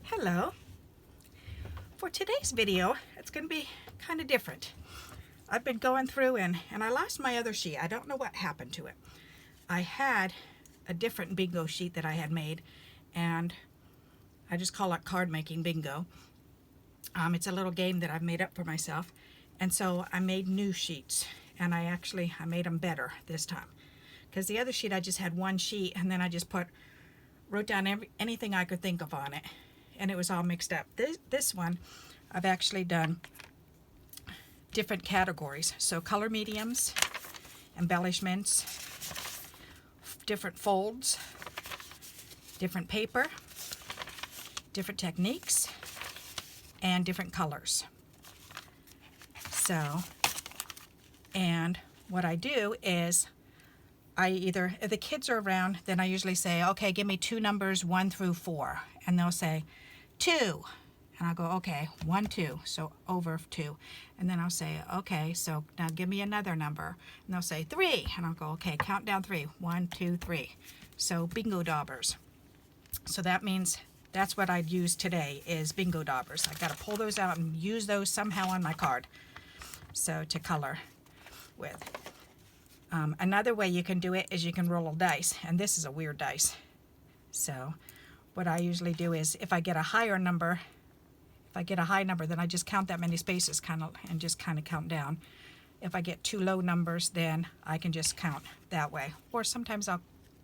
Hello. For today's video, it's going to be kind of different. I've been going through and I lost my other sheet. I don't know what happened to it. I had a different bingo sheet that I had made, and I just call it card making bingo. It's a little game that I've made up for myself, and so I made new sheets, and I made them better this time, because the other sheet I just had one sheet and then I just wrote down anything I could think of on it, and it was all mixed up. This one I've actually done different categories, so color mediums, embellishments, different folds, different paper, different techniques, and different colors. So, and what I do is if the kids are around, then I usually say, okay, give me two numbers 1 through 4, and they'll say 2, and I'll go, okay, 1, 2, so over 2, and then I'll say, okay, so now give me another number, and they'll say 3, and I'll go, okay, count down 3, 1, 2, 3, so bingo daubers. So that means that's what I'd use today is bingo daubers. I've got to pull those out and use those somehow on my card, so to color with. Another way you can do it is you can roll a dice, and this is a weird dice. So what I usually do is if I get a high number, then I just count that many spaces and just kind of count down. If I get two low numbers, then I can just count that way. Or sometimes I'll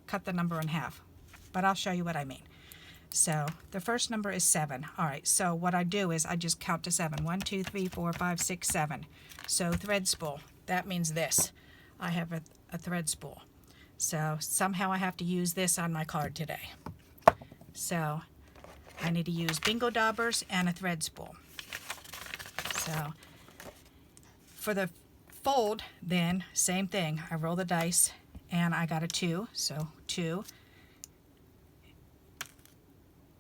cut the number in half, but I'll show you what I mean. So the first number is 7. All right, so what I do is I just count to 7. 1, 2, 3, 4, 5, 6, 7. So thread spool, that means this. I have a thread spool. So somehow I have to use this on my card today. So I need to use bingo daubers and a thread spool. So for the fold, then same thing. I roll the dice and I got a 2, so 2,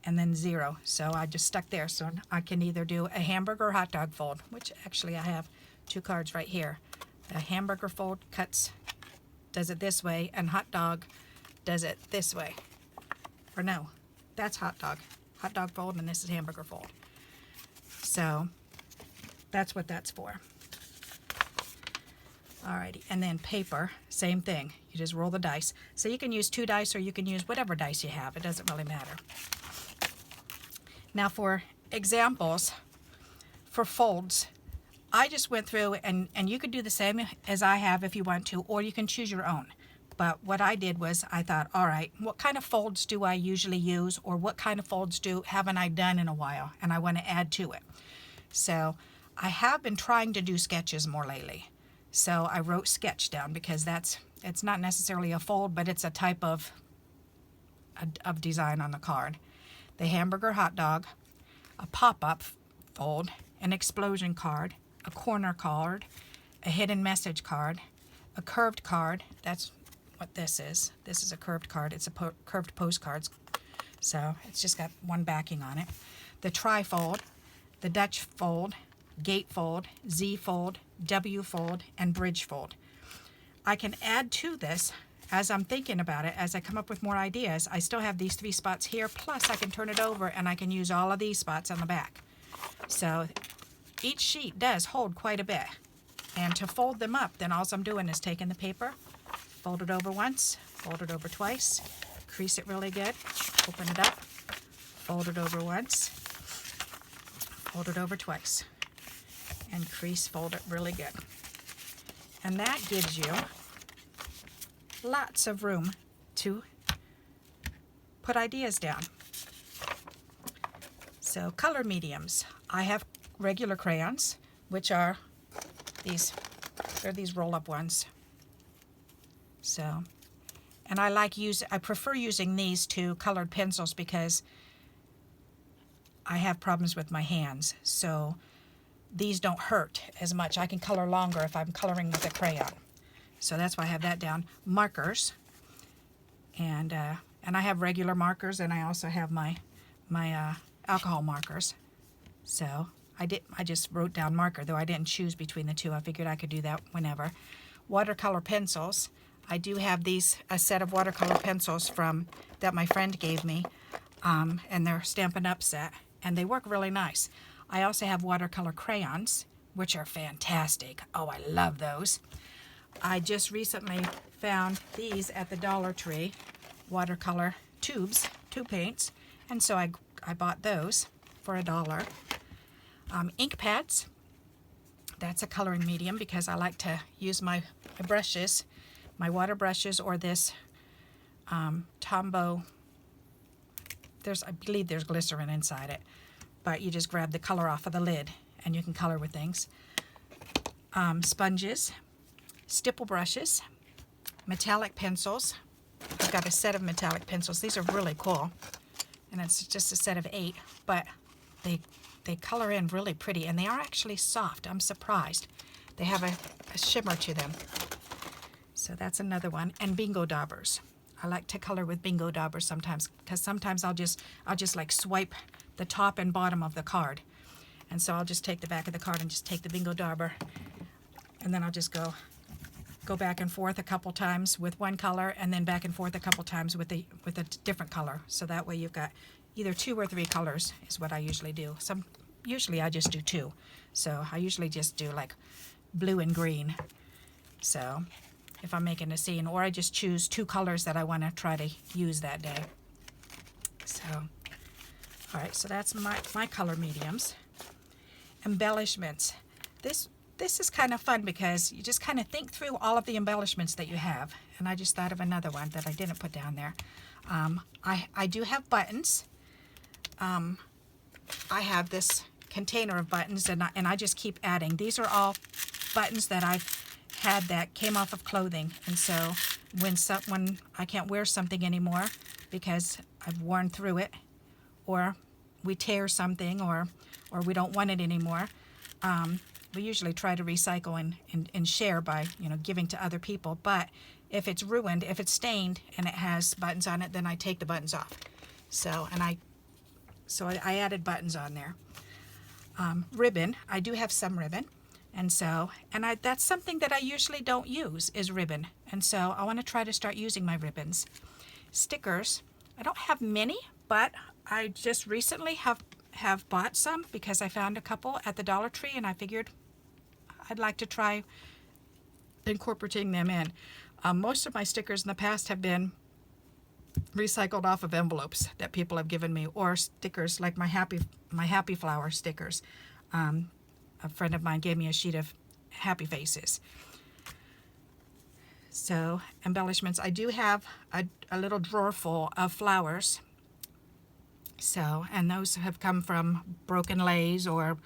and then 0. So I just stuck there. So I can either do a hamburger or hot dog fold, which actually I have 2 cards right here. The hamburger fold does it this way, and hot dog does it this way. Or no, that's hot dog fold, and this is hamburger fold. So that's what that's for. Alrighty, and then paper, same thing. You just roll the dice. So you can use 2 dice or you can use whatever dice you have. It doesn't really matter. Now for examples, for folds, I just went through, and you could do the same as I have if you want to, or you can choose your own. But what I did was I thought, all right, what kind of folds do I usually use, or what kind of folds haven't I done in a while, and I want to add to it. So I have been trying to do sketches more lately. So I wrote sketch down because it's not necessarily a fold, but it's a type of design on the card. The hamburger hot dog, a pop-up fold, an explosion card, a corner card, a hidden message card, a curved card. That's what this is. This is a curved card. It's a curved postcards. So it's just got one backing on it. The tri-fold, the Dutch fold, gate fold, Z fold, W fold, and bridge fold. I can add to this as I'm thinking about it, as I come up with more ideas. I still have these 3 spots here, plus I can turn it over and I can use all of these spots on the back. So each sheet does hold quite a bit. And to fold them up, then all I'm doing is taking the paper, fold it over once, fold it over twice, crease it really good, open it up, fold it over once, fold it over twice, and fold it really good. And that gives you lots of room to put ideas down. So color mediums. I have regular crayons, which are these roll-up ones. So, and I prefer using these to colored pencils because I have problems with my hands. So these don't hurt as much. I can color longer if I'm coloring with a crayon. So that's why I have that down. Markers, and I have regular markers, and I also have my alcohol markers. So I just wrote down marker, though I didn't choose between the two. I figured I could do that whenever. Watercolor pencils. I do have a set of watercolor pencils that my friend gave me, and they're Stampin' Up set. and they work really nice. I also have watercolor crayons, which are fantastic. Oh, I love those. I just recently found these at the Dollar Tree, watercolor tubes, tube paints, and so I bought those for $1. Ink pads, that's a coloring medium because I like to use my brushes, my water brushes, or this Tombow. I believe there's glycerin inside it, but you just grab the color off of the lid and you can color with things. Sponges, stipple brushes, metallic pencils. I've got a set of metallic pencils. These are really cool, and it's just a set of 8, but they color in really pretty, and they are actually soft. I'm surprised. They have a shimmer to them. So that's another one. And bingo daubers. I like to color with bingo daubers sometimes, because sometimes I'll just like swipe the top and bottom of the card. And so I'll just take the back of the card and just take the bingo dauber, and then I'll just go back and forth a couple times with one color, and then back and forth a couple times with a different color. So that way you've got either 2 or 3 colors is what I usually do. Usually I just do 2. So I usually just do like blue and green. So if I'm making a scene, or I just choose 2 colors that I want to try to use that day. So, all right, so that's my color mediums. Embellishments. This is kind of fun because you just kind of think through all of the embellishments that you have. And I just thought of another one that I didn't put down there. I do have buttons. I have this container of buttons, and I just keep adding. These are all buttons that I've had that came off of clothing, and so when I can't wear something anymore because I've worn through it, or we tear something, or we don't want it anymore, we usually try to recycle and share by giving to other people. But if it's ruined, if it's stained and it has buttons on it, then I take the buttons off. So I added buttons on there. Ribbon, I do have some ribbon, and that's something that I usually don't use, is ribbon, and so I want to try to start using my ribbons. Stickers, I don't have many, but I just recently have bought some because I found a couple at the Dollar Tree, and I figured I'd like to try incorporating them in. Most of my stickers in the past have been recycled off of envelopes that people have given me, or stickers like my happy flower stickers. A friend of mine gave me a sheet of happy faces. So embellishments, I do have a little drawer full of flowers. So, and those have come from broken leis or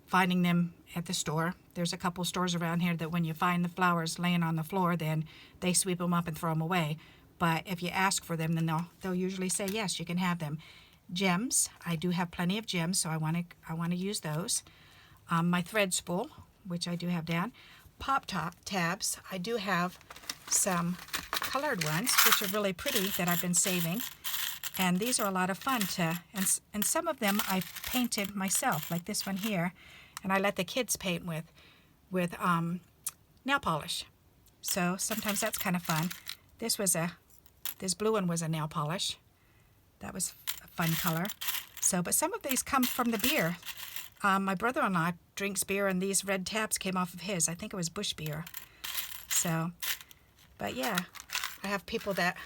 finding them at the store. There's a couple stores around here that when you find the flowers laying on the floor, then they sweep them up and throw them away. But if you ask for them, then they'll usually say yes, you can have them. Gems, I do have plenty of gems, so I want to use those. My thread spool, which I do have down. Pop top tabs, I do have some colored ones, which are really pretty, that I've been saving. And these are a lot of fun and some of them I painted myself, like this one here, and I let the kids paint with nail polish. So sometimes that's kind of fun. This blue one was a nail polish. That was a fun color. So, but some of these come from the beer. My brother-in-law drinks beer, and these red tabs came off of his. I think it was Bush beer. So, but yeah, I have people that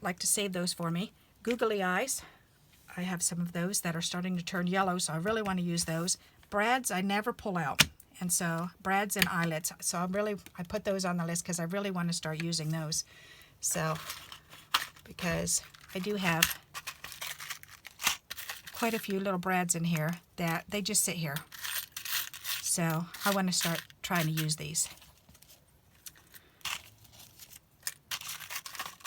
like to save those for me. Googly eyes, I have some of those that are starting to turn yellow, so I really want to use those. Brads, I never pull out. And so brads and eyelets. So I put those on the list because I really want to start using those. So, because I do have quite a few little brads in here that they just sit here. So I want to start trying to use these.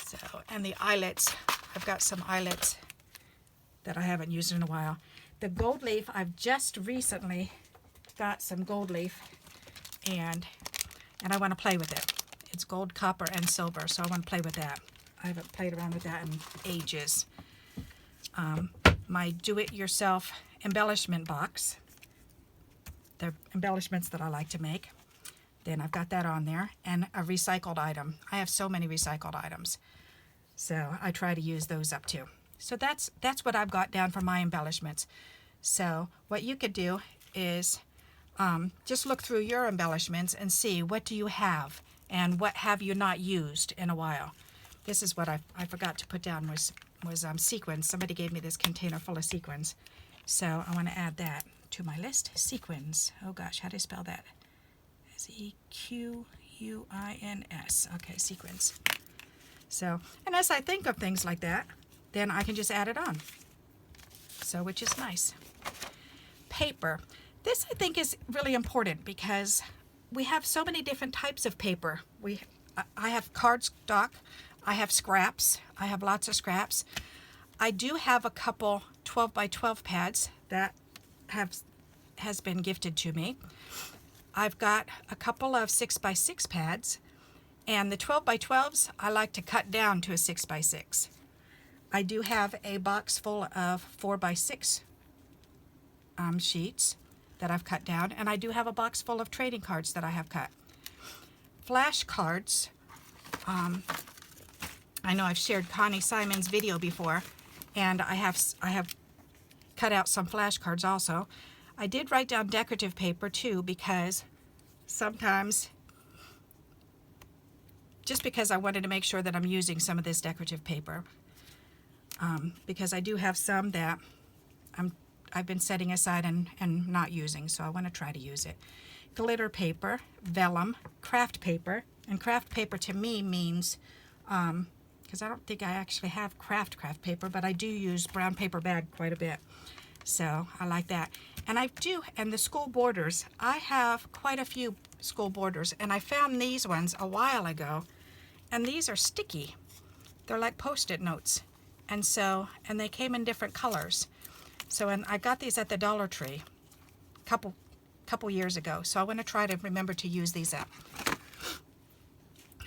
So, and the eyelets, I've got some eyelets that I haven't used in a while. The gold leaf, I've just recently got some gold leaf, and I want to play with it. It's gold, copper, and silver, so I want to play with that. I haven't played around with that in ages. My do-it-yourself embellishment box, the embellishments that I like to make, then I've got that on there, and a recycled item. I have so many recycled items, so I try to use those up too. So that's what I've got down for my embellishments. So what you could do is just look through your embellishments and see what do you have and what have you not used in a while. This is what I forgot to put down was sequins. Somebody gave me this container full of sequins. So I want to add that to my list. Sequins. Oh gosh, how do I spell that? S-E-Q-U-I-N-S. Okay, sequins. So, and as I think of things like that, then I can just add it on. So, which is nice. Paper. This I think is really important because we have so many different types of paper. I have cardstock, I have scraps, I have lots of scraps. I do have a couple 12 by 12 pads that has been gifted to me. I've got a couple of 6 by 6 pads, and the 12 by 12s I like to cut down to a 6 by 6. I do have a box full of 4 by 6 sheets that I've cut down, and I do have a box full of trading cards that I have cut. Flashcards. I know I've shared Connie Simon's video before, and I have cut out some flashcards also. I did write down decorative paper too, because sometimes, just because I wanted to make sure that I'm using some of this decorative paper, because I do have some that I've been setting aside and not using, so I want to try to use it. Glitter paper, vellum, craft paper, and craft paper to me means, because I don't think I actually have craft paper, but I do use brown paper bag quite a bit, so I like that. And and the school borders, I have quite a few school borders, and I found these ones a while ago, and these are sticky. They're like Post-it notes, and they came in different colors. So, and I got these at the Dollar Tree a couple years ago, so I want to try to remember to use these up.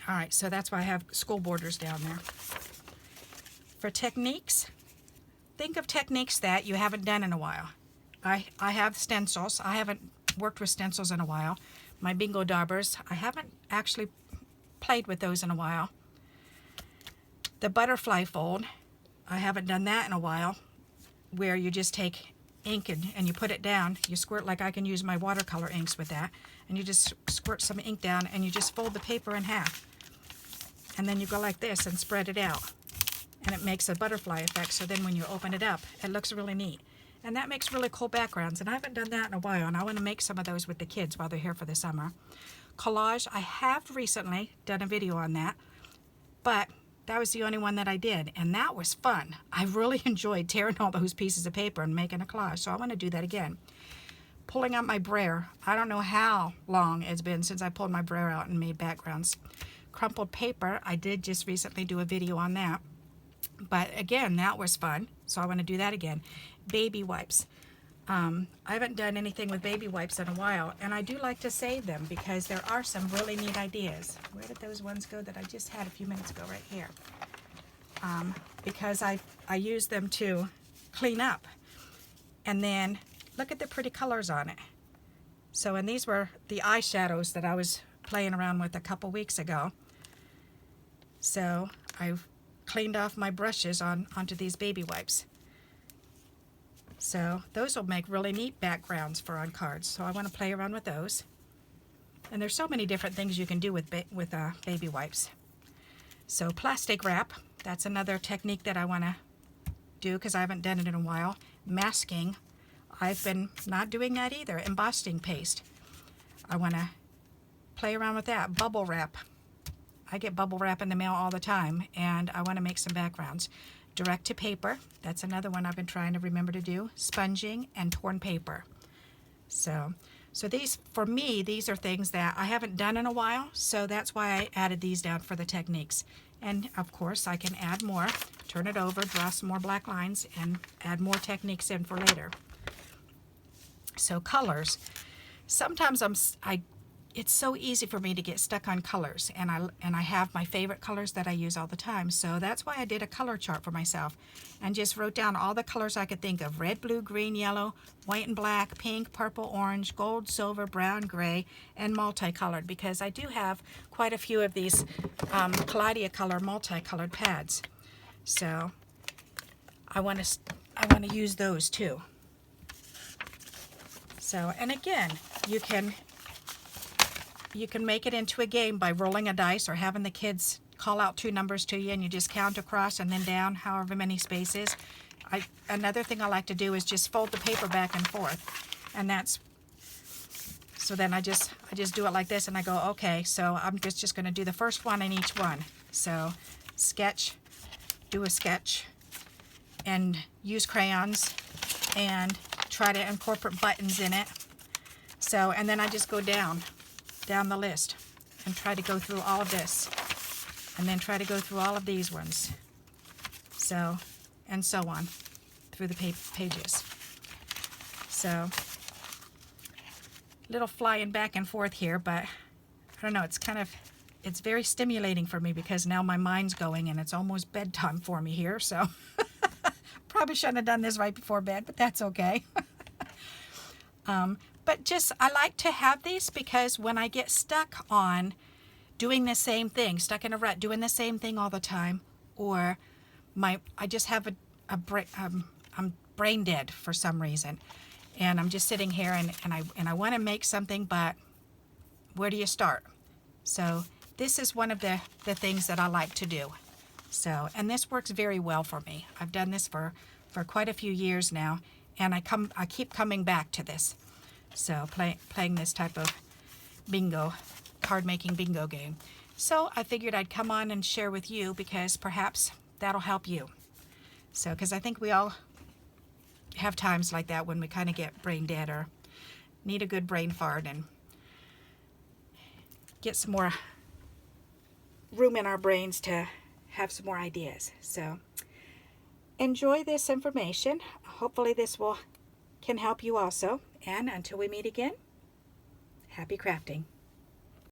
All right, so that's why I have school borders down there. For techniques, think of techniques that you haven't done in a while. I have stencils. I haven't worked with stencils in a while. My bingo daubers, I haven't actually played with those in a while. The butterfly fold, I haven't done that in a while, where you just take ink and you put it down. You squirt, like I can use my watercolor inks with that, and you just squirt some ink down and you just fold the paper in half. And then you go like this and spread it out. And it makes a butterfly effect, so then when you open it up, it looks really neat. And that makes really cool backgrounds, and I haven't done that in a while, and I want to make some of those with the kids while they're here for the summer. Collage, I have recently done a video on that, but that was the only one that I did, and that was fun. I really enjoyed tearing all those pieces of paper and making a collage, so I want to do that again. Pulling out my brayer. I don't know how long it's been since I pulled my brayer out and made backgrounds. Crumpled paper, I did just recently do a video on that, but again, that was fun, so I want to do that again. Baby wipes. I haven't done anything with baby wipes in a while, and I do like to save them because there are some really neat ideas. Where did those ones go that I just had a few minutes ago? Right here. Because I use them to clean up. And then look at the pretty colors on it. So, and these were the eyeshadows that I was playing around with a couple weeks ago. So I've cleaned off my brushes onto these baby wipes. So those will make really neat backgrounds for on cards. So I want to play around with those. And there's so many different things you can do with baby wipes. So plastic wrap, that's another technique that I want to do because I haven't done it in a while. Masking, I've been not doing that either. Embossing paste, I want to play around with that. Bubble wrap, I get bubble wrap in the mail all the time, and I want to make some backgrounds. Direct to paper, that's another one I've been trying to remember to do. Sponging and torn paper. So these, for me, these are things that I haven't done in a while, so that's why I added these down for the techniques. And of course I can add more, turn it over, draw some more black lines, and add more techniques in for later. So colors. Sometimes it's so easy for me to get stuck on colors, and I have my favorite colors that I use all the time. So that's why I did a color chart for myself and just wrote down all the colors I could think of: red, blue, green, yellow, white and black, pink, purple, orange, gold, silver, brown, gray, and multicolored, because I do have quite a few of these Kaleido color multicolored pads. So I want to use those too. So, and again, you can make it into a game by rolling a dice or having the kids call out 2 numbers to you and you just count across and then down however many spaces. Another thing I like to do is just fold the paper back and forth, and that's so then I just do it like this, and I go, okay, so I'm just going to do the first one in each one. So sketch, do a sketch, and use crayons and try to incorporate buttons in it. So, and then I just go down the list and try to go through all of this, and then try to go through all of these ones. So, and so on through the pages. So, little flying back and forth here, but I don't know, it's very stimulating for me because now my mind's going and it's almost bedtime for me here, so probably shouldn't have done this right before bed, but that's okay. But just, I like to have these because when I get stuck on doing the same thing, stuck in a rut, doing the same thing all the time, or I just have I'm brain dead for some reason, and I'm just sitting here and I want to make something, but where do you start? So this is one of the things that I like to do. So, and this works very well for me. I've done this for quite a few years now, and I keep coming back to this. So playing this type of card making bingo game. So I figured I'd come on and share with you because perhaps that'll help you. So, because I think we all have times like that when we kind of get brain dead or need a good brain fart and get some more room in our brains to have some more ideas. So enjoy this information. Hopefully this can help you also. And until we meet again, happy crafting.